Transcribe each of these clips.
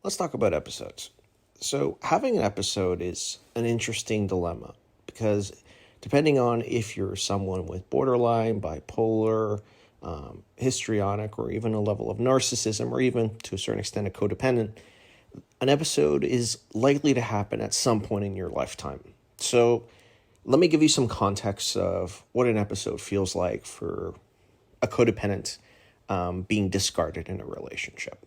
let's talk about episodes. So, having an episode is an interesting dilemma because depending on if you're someone with borderline, bipolar, histrionic, or even a level of narcissism, or even to a certain extent a codependent, an episode is likely to happen at some point in your lifetime. So, let me give you some context of what an episode feels like for a codependent being discarded in a relationship.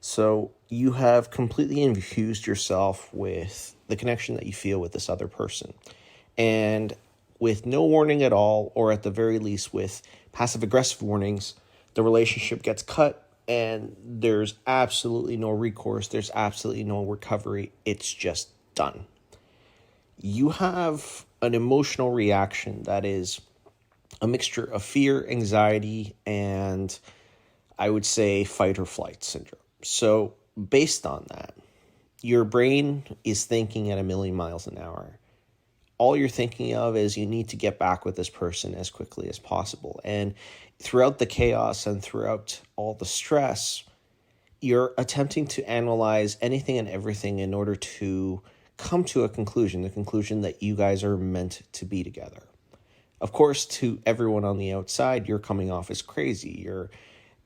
So you have completely infused yourself with the connection that you feel with this other person. And with no warning at all, or at the very least with passive aggressive warnings, the relationship gets cut and there's absolutely no recourse. There's absolutely no recovery. It's just done. You have an emotional reaction that is a mixture of fear, anxiety, and I would say fight or flight syndrome. So, based on that, your brain is thinking at a million miles an hour. All you're thinking of is you need to get back with this person as quickly as possible. And throughout the chaos and throughout all the stress, you're attempting to analyze anything and everything in order to come to a conclusion, the conclusion that you guys are meant to be together. Of course, to everyone on the outside, you're coming off as crazy. You're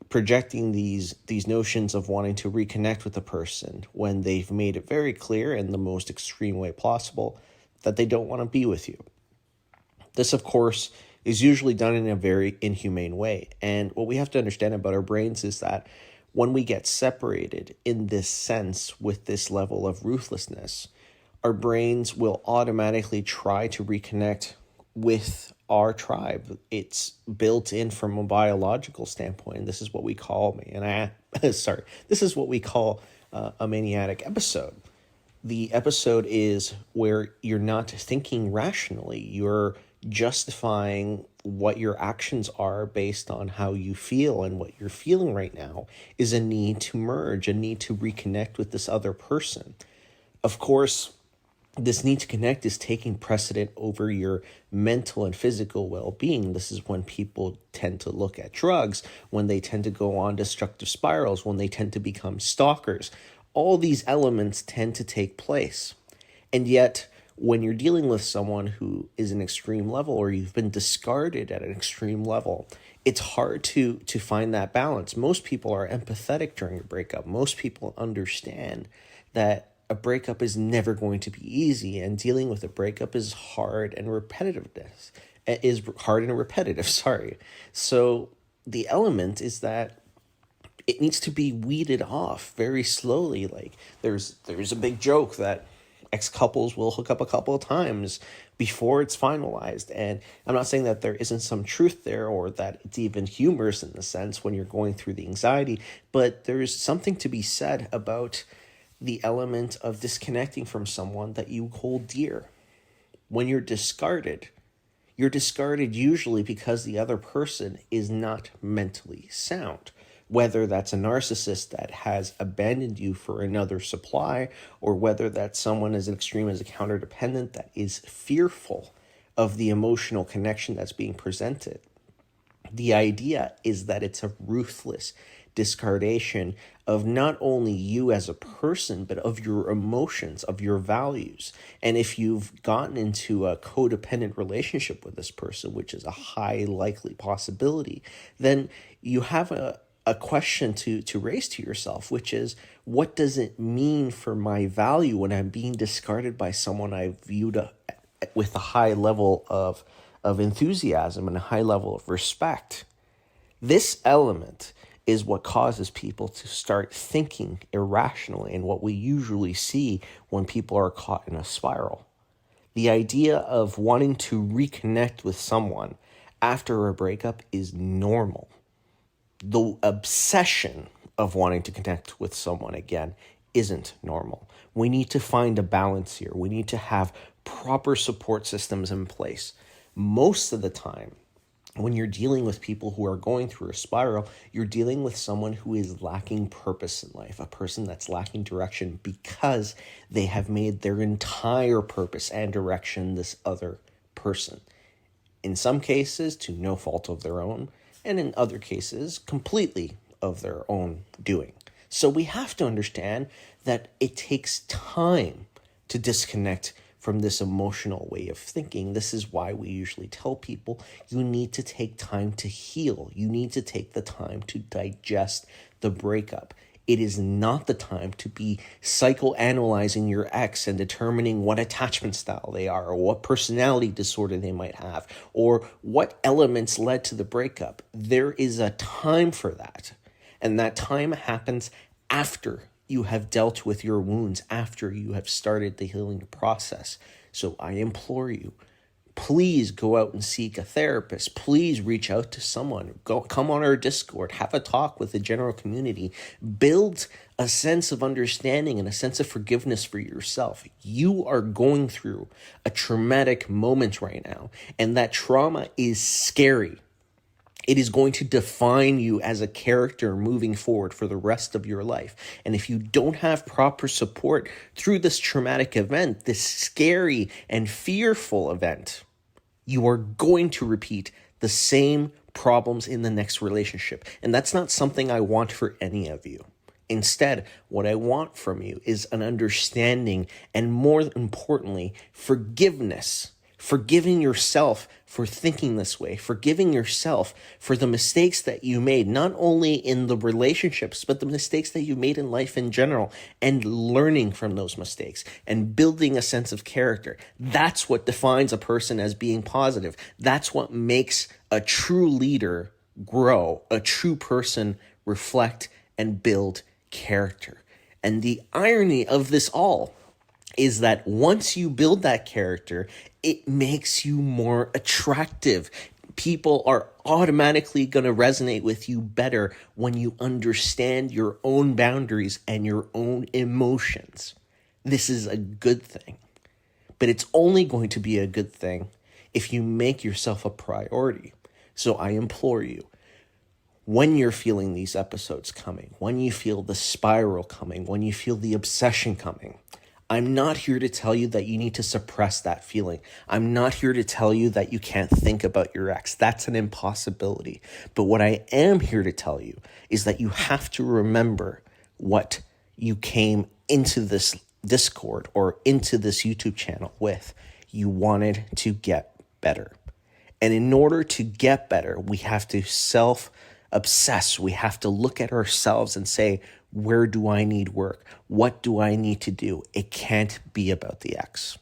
projecting these notions of wanting to reconnect with the person when they've made it very clear in the most extreme way possible that they don't want to be with you. This, of course, is usually done in a very inhumane way. And what we have to understand about our brains is that when we get separated in this sense with this level of ruthlessness, our brains will automatically try to reconnect with our tribe. It's built in from a biological standpoint. This is what we call this is what we call a maniatic episode. The episode is where you're not thinking rationally. You're justifying what your actions are based on how you feel, and what you're feeling right now is a need to merge, a need to reconnect with this other person. Of course, this need to connect is taking precedent over your mental and physical well-being. This is when people tend to look at drugs, when they tend to go on destructive spirals, when they tend to become stalkers. All these elements tend to take place. And yet, when you're dealing with someone who is an extreme level, or you've been discarded at an extreme level, it's hard to find that balance. Most people are empathetic during a breakup. Most people understand that a breakup is never going to be easy, and dealing with a breakup is hard and repetitive. Sorry. So the element is that it needs to be weeded off very slowly. Like there's a big joke that ex-couples will hook up a couple of times before it's finalized. And I'm not saying that there isn't some truth there, or that it's even humorous in the sense when you're going through the anxiety, but there's something to be said about the element of disconnecting from someone that you hold dear. When you're discarded usually because the other person is not mentally sound. Whether that's a narcissist that has abandoned you for another supply, or whether that's someone as extreme as a counter-dependent that is fearful of the emotional connection that's being presented. The idea is that it's a ruthless discardation of not only you as a person, but of your emotions, of your values. And if you've gotten into a codependent relationship with this person, which is a high likely possibility, then you have a question to raise to yourself, which is, what does it mean for my value when I'm being discarded by someone I viewed with a high level of enthusiasm and a high level of respect? This element is what causes people to start thinking irrationally, and what we usually see when people are caught in a spiral. The idea of wanting to reconnect with someone after a breakup is normal. The obsession of wanting to connect with someone again isn't normal. We need to find a balance here. We need to have proper support systems in place. Most of the time, when you're dealing with people who are going through a spiral, you're dealing with someone who is lacking purpose in life, a person that's lacking direction because they have made their entire purpose and direction this other person. In some cases, to no fault of their own, and in other cases, completely of their own doing. So we have to understand that it takes time to disconnect from this emotional way of thinking. This is why we usually tell people you need to take time to heal. You need to take the time to digest the breakup. It is not the time to be psychoanalyzing your ex and determining what attachment style they are, or what personality disorder they might have, or what elements led to the breakup. There is a time for that. And that time happens after you have dealt with your wounds, after you have started the healing process. So I implore you, please go out and seek a therapist. Please reach out to someone. Come on our Discord, have a talk with the general community. Build a sense of understanding and a sense of forgiveness for yourself. You are going through a traumatic moment right now, and that trauma is scary. It is going to define you as a character moving forward for the rest of your life. And if you don't have proper support through this traumatic event, this scary and fearful event, you are going to repeat the same problems in the next relationship. And that's not something I want for any of you. Instead, what I want from you is an understanding and, more importantly, forgiveness. Forgiving yourself for thinking this way, forgiving yourself for the mistakes that you made, not only in the relationships, but the mistakes that you made in life in general, and learning from those mistakes and building a sense of character. That's what defines a person as being positive. That's what makes a true leader grow, a true person reflect and build character. And the irony of this all is that once you build that character, it makes you more attractive. People are automatically going to resonate with you better when you understand your own boundaries and your own emotions. This is a good thing, but it's only going to be a good thing if you make yourself a priority. So I implore you, when you're feeling these episodes coming, when you feel the spiral coming, when you feel the obsession coming, I'm not here to tell you that you need to suppress that feeling. I'm not here to tell you that you can't think about your ex. That's an impossibility. But what I am here to tell you is that you have to remember what you came into this Discord or into this YouTube channel with. You wanted to get better. And in order to get better, we have to self-obsess. We have to look at ourselves and say, where do I need work? What do I need to do? It can't be about the ex.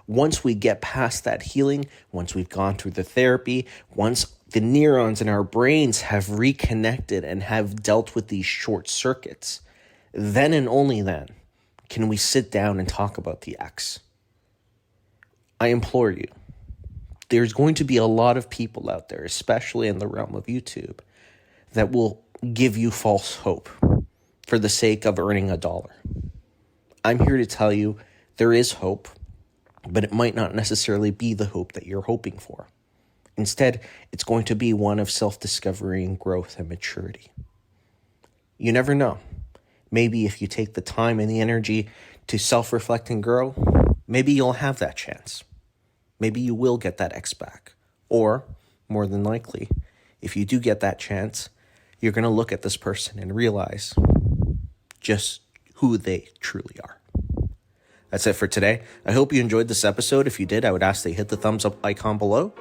Once we get past that healing, once we've gone through the therapy, once the neurons in our brains have reconnected and have dealt with these short circuits, then and only then can we sit down and talk about the ex. I implore you, there's going to be a lot of people out there, especially in the realm of YouTube, that will give you false hope for the sake of earning $1. I'm here to tell you there is hope, but it might not necessarily be the hope that you're hoping for. Instead, it's going to be one of self-discovery and growth and maturity. You never know. Maybe if you take the time and the energy to self-reflect and grow, maybe you'll have that chance. Maybe you will get that ex back. Or, more than likely, if you do get that chance, you're going to look at this person and realize just who they truly are. That's it for today. I hope you enjoyed this episode. If you did, I would ask that you hit the thumbs up icon below.